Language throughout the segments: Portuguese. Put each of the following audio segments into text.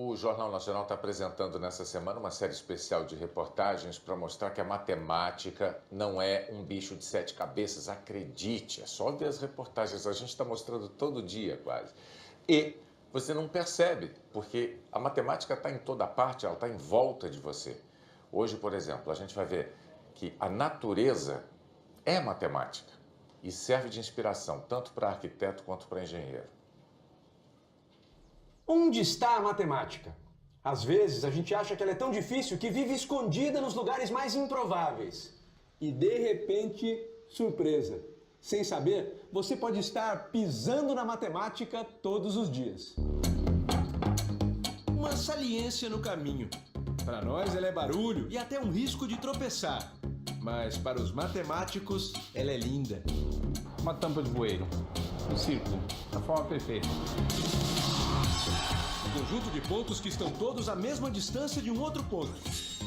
O Jornal Nacional está apresentando nessa semana uma série especial de reportagens para mostrar que a matemática não é um bicho de sete cabeças. Acredite, é só ver as reportagens, a gente está mostrando todo dia quase. E você não percebe, porque a matemática está em toda parte, ela está em volta de você. Hoje, por exemplo, a gente vai ver que a natureza é matemática e serve de inspiração tanto para arquiteto quanto para engenheiro. Onde está a matemática? Às vezes a gente acha que ela é tão difícil que vive escondida nos lugares mais improváveis. E de repente, surpresa! Sem saber, você pode estar pisando na matemática todos os dias. Uma saliência no caminho. Para nós ela é barulho e até um risco de tropeçar. Mas para os matemáticos ela é linda. Uma tampa de bueiro, um círculo, da forma perfeita. Um conjunto de pontos que estão todos à mesma distância de um outro ponto.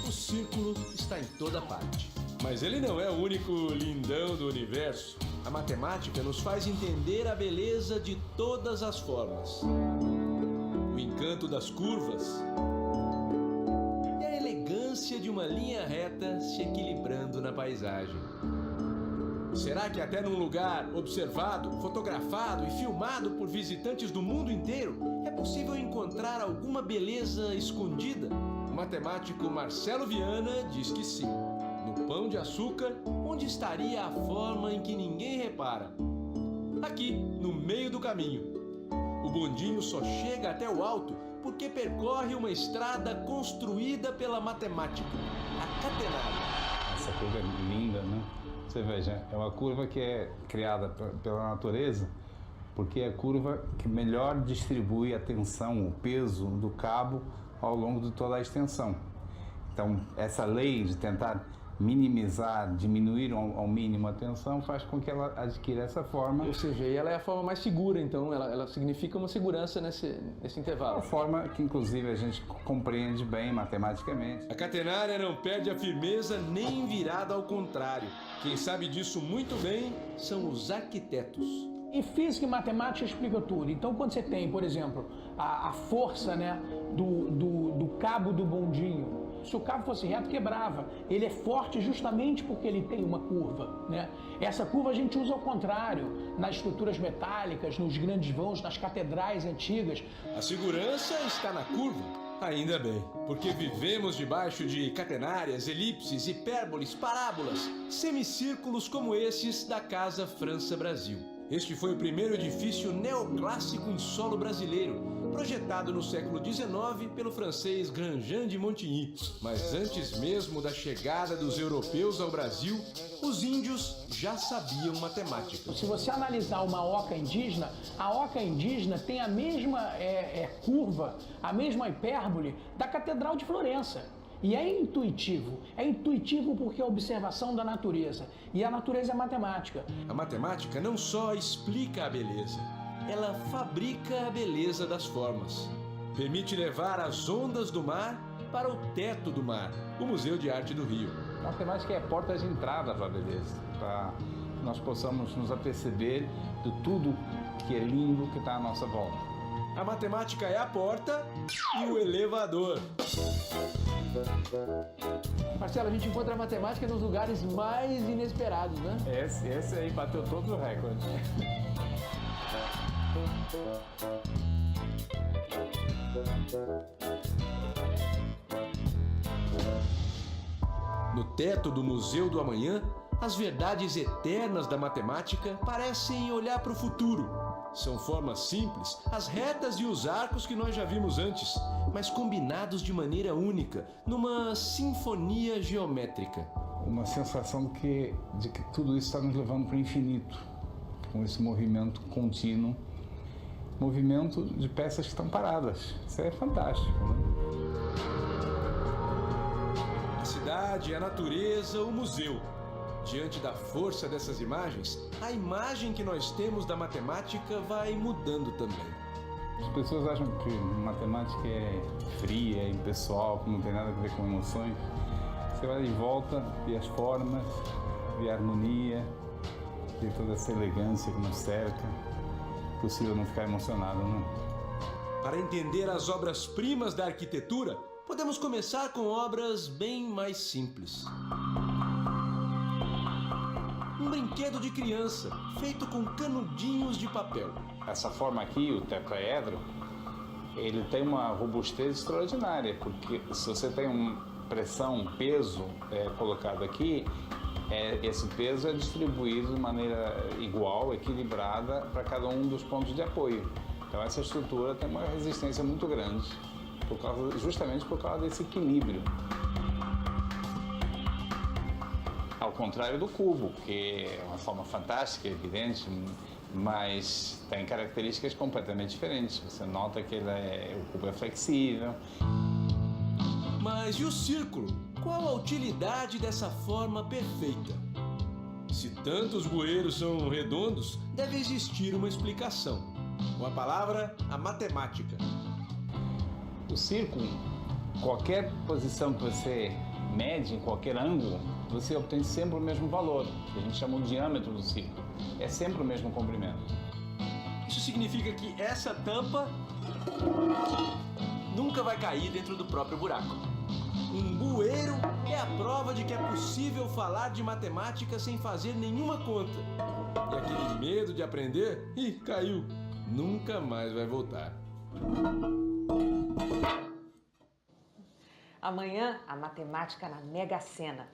O círculo está em toda parte. Mas ele não é o único lindão do universo. A matemática nos faz entender a beleza de todas as formas. O encanto das curvas e a elegância de uma linha reta se equilibrando na paisagem. Será que até num lugar observado, fotografado e filmado por visitantes do mundo inteiro é possível encontrar alguma beleza escondida? O matemático Marcelo Viana diz que sim. No Pão de Açúcar, onde estaria a forma em que ninguém repara? Aqui, no meio do caminho. O bondinho só chega até o alto porque percorre uma estrada construída pela matemática, a catenária. Essa curva é linda, né? Você veja, é uma curva que é criada pela natureza, porque é a curva que melhor distribui a tensão, o peso do cabo ao longo de toda a extensão. Então, essa lei de tentar minimizar, diminuir ao mínimo a tensão faz com que ela adquira essa forma. Ou seja, ela é a forma mais segura, então ela significa uma segurança nesse intervalo. É uma forma que, inclusive, a gente compreende bem matematicamente. A catenária não perde a firmeza nem virada ao contrário. Quem sabe disso muito bem são os arquitetos. E física e matemática explica tudo. Então, quando você tem, por exemplo, a força, né, do cabo do bondinho, se o cabo fosse reto, quebrava. Ele é forte justamente porque ele tem uma curva, né? Essa curva a gente usa ao contrário, nas estruturas metálicas, nos grandes vãos, nas catedrais antigas. A segurança está na curva. Ainda bem, porque vivemos debaixo de catenárias, elipses, hipérboles, parábolas, semicírculos como esses da Casa França-Brasil. Este foi o primeiro edifício neoclássico em solo brasileiro, projetado no século XIX pelo francês Grandjean de Montigny. Mas antes mesmo da chegada dos europeus ao Brasil, os índios já sabiam matemática. Se você analisar uma oca indígena, a oca indígena tem a mesma curva, a mesma hipérbole da Catedral de Florença. E é intuitivo porque é a observação da natureza, e a natureza é matemática. A matemática não só explica a beleza, ela fabrica a beleza das formas. Permite levar as ondas do mar para o teto do mar, o Museu de Arte do Rio. A matemática é a porta de entrada para a beleza, para que nós possamos nos aperceber de tudo que é lindo que está à nossa volta. A matemática é a porta e o elevador. Marcelo, a gente encontra a matemática nos lugares mais inesperados, né? Esse aí bateu todos os recordes. No teto do Museu do Amanhã, as verdades eternas da matemática parecem olhar para o futuro. São formas simples, as retas e os arcos que nós já vimos antes, mas combinados de maneira única, numa sinfonia geométrica. Uma sensação de que tudo isso está nos levando para o infinito, com esse movimento contínuo, movimento de peças que estão paradas. Isso é fantástico, né? A cidade, a natureza, o museu. Diante da força dessas imagens, a imagem que nós temos da matemática vai mudando também. As pessoas acham que matemática é fria, é impessoal, que não tem nada a ver com emoções. Você vai de volta, vê as formas, vê a harmonia, vê toda essa elegância que nos cerca. É possível não ficar emocionado, né? Para entender as obras-primas da arquitetura, podemos começar com obras bem mais simples. Um brinquedo de criança, feito com canudinhos de papel. Essa forma aqui, o tetraedro, ele tem uma robustez extraordinária, porque se você tem pressão, peso colocado aqui, esse peso é distribuído de maneira igual, equilibrada para cada um dos pontos de apoio. Então essa estrutura tem uma resistência muito grande, justamente por causa desse equilíbrio. Ao contrário do cubo, que é uma forma fantástica, evidente, mas tem características completamente diferentes. Você nota que o cubo é flexível. Mas e o círculo? Qual a utilidade dessa forma perfeita? Se tantos bueiros são redondos, deve existir uma explicação. Com a palavra, a matemática. O círculo, qualquer posição que você mede, em qualquer ângulo, você obtém sempre o mesmo valor, que a gente chama de diâmetro do círculo. É sempre o mesmo comprimento. Isso significa que essa tampa nunca vai cair dentro do próprio buraco. Um bueiro é a prova de que é possível falar de matemática sem fazer nenhuma conta. E aquele medo de aprender, caiu. Nunca mais vai voltar. Amanhã, a matemática na Mega Sena.